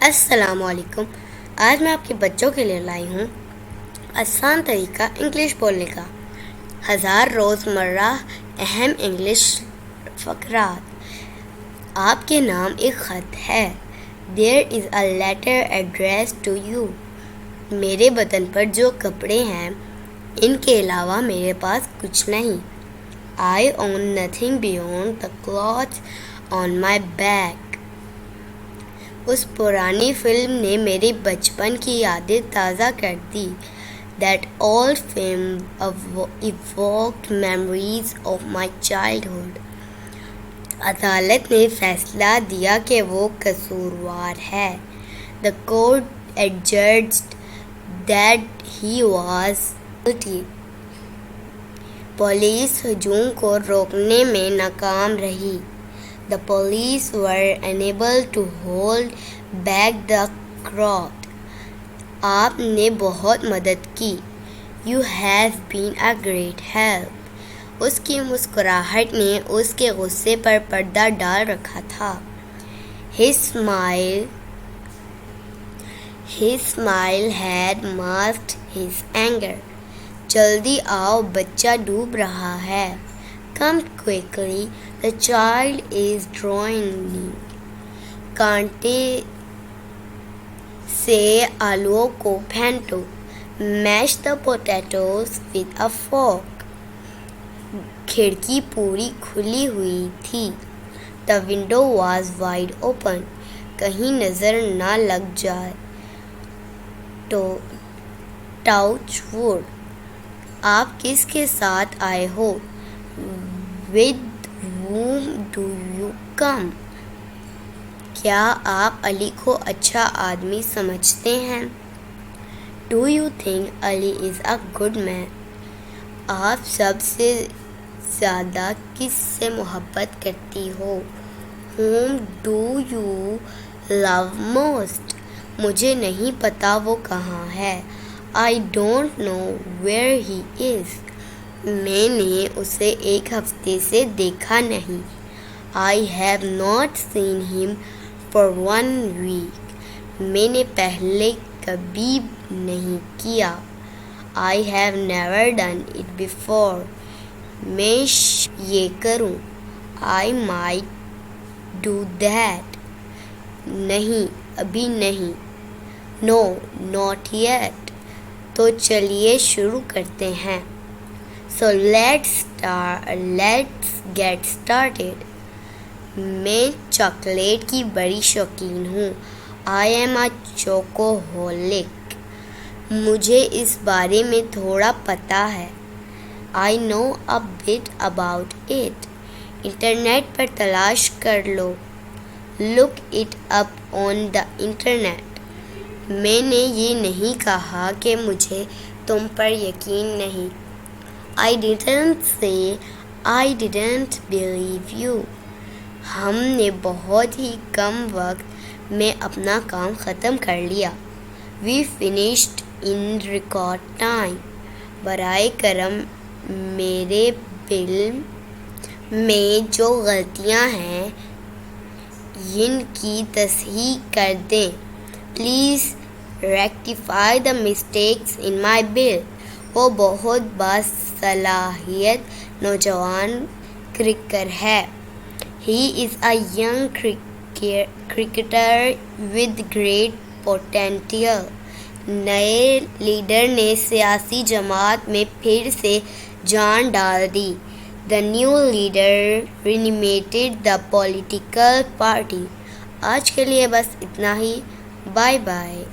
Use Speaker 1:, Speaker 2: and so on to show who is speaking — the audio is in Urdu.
Speaker 1: السلام علیکم. آج میں آپ کے بچوں کے لیے لائی ہوں آسان طریقہ انگلش بولنے کا. 1000 روزمرہ اہم انگلش فقرات. آپ کے نام ایک خط ہے. There is a letter addressed to you. میرے بدن پر جو کپڑے ہیں ان کے علاوہ میرے پاس کچھ نہیں. I own nothing beyond the clothes on my back. اس پرانی فلم نے میرے بچپن کی یادیں تازہ کر دی. That old film evoked memories of my childhood. عدالت نے فیصلہ دیا کہ وہ قصوروار ہے. The court adjudged that he was guilty. Police ہجوم کو روکنے میں ناکام رہی. The police were unable to hold back the crowd. آپ نے بہت مدد کی. You have been a great help. اس کی مسکراہٹ نے اس کے غصے پر پردہ ڈال رکھا تھا. His smile had masked his anger. جلدی آؤ بچہ ڈوب رہا ہے. Come quickly, the child is drowning. کانٹے سے آلووں کو پھینٹو. Mash the potatoes with a fork. کھڑکی پوری کھلی ہوئی تھی. The window was wide open. کہیں نظر نہ لگ جائے. Touch wood. آپ کس کے ساتھ آئے ہو؟ With whom do you come? کیا آپ علی کو اچھا آدمی سمجھتے ہیں؟ Do you think Ali is a good man? آپ سب سے زیادہ کس سے محبت کرتی ہو؟ Whom do you love most? مجھے نہیں پتا وہ کہاں ہے. I don't know where he is. میں نے اسے ایک ہفتے سے دیکھا نہیں. I have not seen him for 1 week. میں نے پہلے کبھی نہیں کیا. I have never done it before. میں یہ کروں. I might do that. نہیں ابھی نہیں. No, not yet. تو چلیے شروع کرتے ہیں. So let's get started. میں چاکلیٹ کی بڑی شوقین ہوں. I am a chocoholic. مجھے اس بارے میں تھوڑا پتہ ہے. I know a bit about it. Internet پر تلاش کر لو. Look it up on the internet. میں نے یہ نہیں کہا کہ مجھے تم پر یقین نہیں. I didn't say I didn't believe you. ہم نے بہت ہی کم وقت میں اپنا کام ختم کر لیا. We finished in record time. برائے کرم میرے بل میں جو غلطیاں ہیں ان کی تصحیح کر دیں. Please rectify the mistakes in my bill. وہ بہت باصلاحیت نوجوان کرکٹر ہے. He is a young cricketer with great potential. نئے لیڈر نے سیاسی جماعت میں پھر سے جان ڈال دی. The new leader reanimated the political party. آج کے لیے بس اتنا ہی. Bye bye.